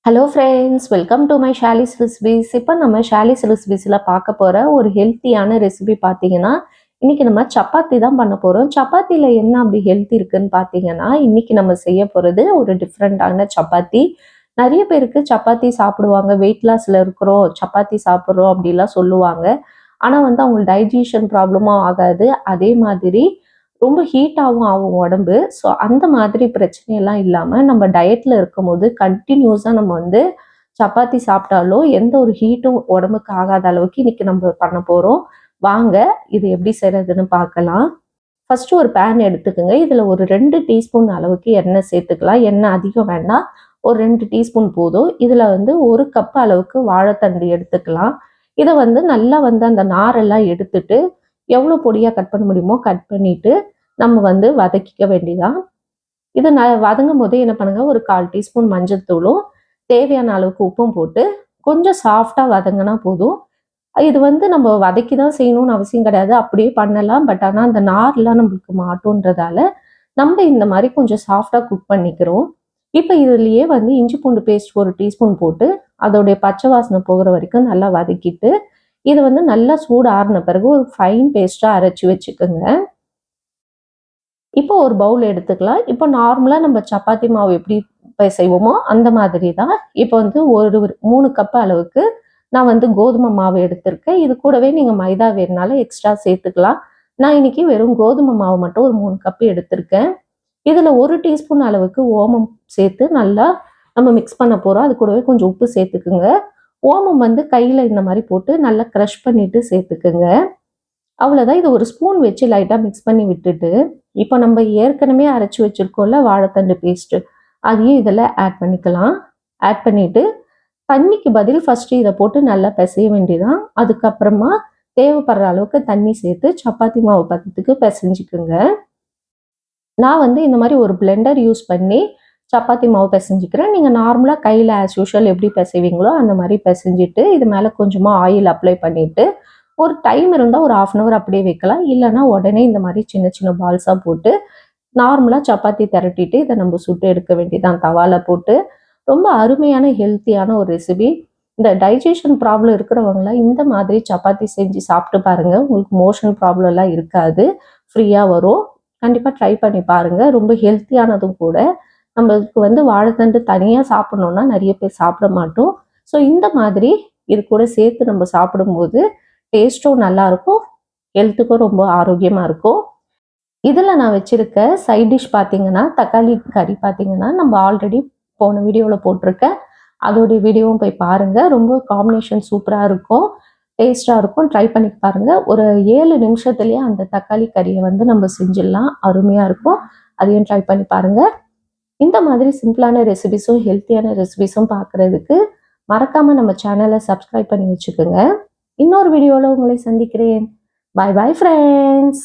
Hello friends, welcome to my Shali's recipes. இப்போ நம்ம ஷாலிஸ் ரெசிபீஸில் பார்க்க போகிற ஒரு ஹெல்த்தியான ரெசிபி பார்த்தீங்கன்னா, இன்றைக்கி நம்ம சப்பாத்தி தான் பண்ண போகிறோம். சப்பாத்தியில் என்ன அப்படி ஹெல்த் இருக்குன்னு பார்த்தீங்கன்னா, இன்றைக்கி நம்ம செய்ய போகிறது ஒரு டிஃப்ரெண்ட்டான சப்பாத்தி. நிறைய பேருக்கு சப்பாத்தி சாப்பிடுவாங்க, வெயிட் லாஸில் இருக்கிறோம், சப்பாத்தி சாப்பிட்றோம் அப்படிலாம் சொல்லுவாங்க. ஆனால் வந்து அவங்களுக்கு டைஜஷன் ப்ராப்ளமும் ஆகாது. அதே மாதிரி ரொம்ப ஹீட்டாகவும் ஆகும் உடம்பு. ஸோ அந்த மாதிரி பிரச்சனையெல்லாம் இல்லாமல் நம்ம டயட்டில் இருக்கும்போது கண்டினியூஸாக நம்ம வந்து சப்பாத்தி சாப்பிட்டாலோ எந்த ஒரு ஹீட்டும் உடம்புக்கு ஆகாத அளவுக்கு இன்னைக்கு நம்ம பண்ண போகிறோம். வாங்க இது எப்படி செய்கிறதுன்னு பார்க்கலாம். ஃபஸ்ட்டு ஒரு பேன் எடுத்துக்கோங்க. இதில் ஒரு 2 டீஸ்பூன் அளவுக்கு எண்ணெய் சேர்த்துக்கலாம். எண்ணெய் அதிகம் வேண்டாம், ஒரு 2 டீஸ்பூன் போதும். இதில் வந்து 1 கப் அளவுக்கு வாழைத்தண்டு எடுத்துக்கலாம். இதை வந்து நல்லா வந்து அந்த நாரெல்லாம் எடுத்துட்டு எவ்வளோ பொடியாக கட் பண்ண முடியுமோ கட் பண்ணிவிட்டு நம்ம வந்து வதக்கிக்க வேண்டியதான். இது வதங்கும் போதே என்ன பண்ணுங்க, ஒரு 1/4 டீஸ்பூன் மஞ்சள் தூளும் தேவையான அளவுக்கு உப்பும் போட்டு கொஞ்சம் சாஃப்டாக வதங்கினா போதும். இது வந்து நம்ம வதக்கி தான் செய்யணும்னு அவசியம் கிடையாது, அப்படியே பண்ணலாம். பட் ஆனால் அந்த நார்லாம் நம்மளுக்கு மாட்டோன்றதால நம்ம இந்த மாதிரி கொஞ்சம் சாஃப்டாக குக் பண்ணிக்கிறோம். இப்போ இதுலேயே வந்து இஞ்சி பூண்டு பேஸ்ட் 1 டீஸ்பூன் போட்டு அதோடைய பச்சை வாசனை போகிற வரைக்கும் நல்லா வதக்கிட்டு, இது வந்து நல்லா சூடு ஆறின பிறகு ஒரு ஃபைன் பேஸ்ட்டாக அரைச்சி வச்சுக்கோங்க. இப்போ ஒரு பவுல் எடுத்துக்கலாம். இப்போ நார்மலா நம்ம சப்பாத்தி மாவு எப்படி செய்வோமோ அந்த மாதிரி தான். இப்போ வந்து ஒரு 3 கப் அளவுக்கு நான் வந்து கோதுமை மாவு எடுத்திருக்கேன். இது கூடவே நீங்க மைதா வேணுனாலும் எக்ஸ்ட்ரா சேர்த்துக்கலாம். நான் இன்னைக்கு வெறும் கோதுமை மாவு மட்டும் ஒரு 3 கப் எடுத்திருக்கேன். இதுல 1 டீஸ்பூன் அளவுக்கு ஓமம் சேர்த்து நல்லா நம்ம மிக்ஸ் பண்ண போறோம். அது கூடவே கொஞ்சம் உப்பு சேர்த்துக்குங்க. ஓமம் வந்து கையில இந்த மாதிரி போட்டு நல்லா க்ரஷ் பண்ணிட்டு சேர்த்துக்குங்க. அவ்வளோதான். இது ஒரு ஸ்பூன் வச்சு லைட்டாக மிக்ஸ் பண்ணி விட்டுட்டு, இப்போ நம்ம ஏற்கனவே அரைச்சி வச்சிருக்கோம்ல வாழைத்தண்டு பேஸ்ட்டு, அதையும் இதில் ஆட் பண்ணிக்கலாம். ஆட் பண்ணிட்டு, தண்ணிக்கு பதில் ஃபஸ்ட்டு இதை போட்டு நல்லா பிசைய வேண்டியதான். அதுக்கப்புறமா தேவைப்படுற அளவுக்கு தண்ணி சேர்த்து சப்பாத்தி மாவு பதத்துக்கு பிசைஞ்சுக்குங்க. நான் வந்து இந்த மாதிரி ஒரு பிளெண்டர் யூஸ் பண்ணி சப்பாத்தி மாவு பிசைஞ்சிக்கிறேன். நீங்கள் நார்மலாக கையில் ஆஸ் யூஷுவல் எப்படி பிசைவீங்களோ அந்த மாதிரி பிசைஞ்சிட்டு, இது மேலே கொஞ்சமாக ஆயில் அப்ளை பண்ணிவிட்டு, ஒரு டைம் இருந்தால் ஒரு 1/2 அன் அப்படியே வைக்கலாம். இல்லைன்னா உடனே இந்த மாதிரி சின்ன சின்ன பால்ஸாக போட்டு நார்மலாக சப்பாத்தி திரட்டிட்டு இதை நம்ம சுட்டு எடுக்க வேண்டியதான் தவால போட்டு. ரொம்ப அருமையான ஹெல்த்தியான ஒரு ரெசிபி. இந்த டைஜஷன் ப்ராப்ளம் இருக்கிறவங்களாம் இந்த மாதிரி சப்பாத்தி செஞ்சு சாப்பிட்டு பாருங்க. உங்களுக்கு மோஷன் ப்ராப்ளம்லாம் இருக்காது, ஃப்ரீயாக வரும். கண்டிப்பாக ட்ரை பண்ணி பாருங்க. ரொம்ப ஹெல்த்தியானதும் கூட. நம்மளுக்கு வந்து வாழைத்தண்டு தனியாக சாப்பிடணுன்னா நிறைய பேர் சாப்பிட மாட்டோம். ஸோ இந்த மாதிரி இது கூட சேர்த்து நம்ம சாப்பிடும்போது டேஸ்ட்டும் நல்லாயிருக்கும், ஹெல்த்துக்கும் ரொம்ப ஆரோக்கியமாக இருக்கும். இதில் நான் வச்சுருக்க சைட் டிஷ் பார்த்தீங்கன்னா, தக்காளி கறி பார்த்தீங்கன்னா, நம்ம ஆல்ரெடி போன வீடியோவில் போட்டிருக்கேன். அதோடைய வீடியோவும் போய் பாருங்கள். ரொம்ப காம்பினேஷன் சூப்பராக இருக்கும், டேஸ்ட்டாக இருக்கும். ட்ரை பண்ணி பாருங்கள். ஒரு 7 நிமிஷத்துலேயே அந்த தக்காளி கறியை வந்து நம்ம செஞ்சிடலாம். அருமையாக இருக்கும். அதையும் ட்ரை பண்ணி பாருங்கள். இந்த மாதிரி சிம்பிளான ரெசிபிஸும் ஹெல்த்தியான ரெசிபிஸும் பார்க்குறதுக்கு மறக்காமல் நம்ம சேனலை சப்ஸ்கிரைப் பண்ணி வச்சுக்கோங்க. இன்னொரு வீடியோவில் உங்களை சந்திக்கிறேன். Bye bye friends.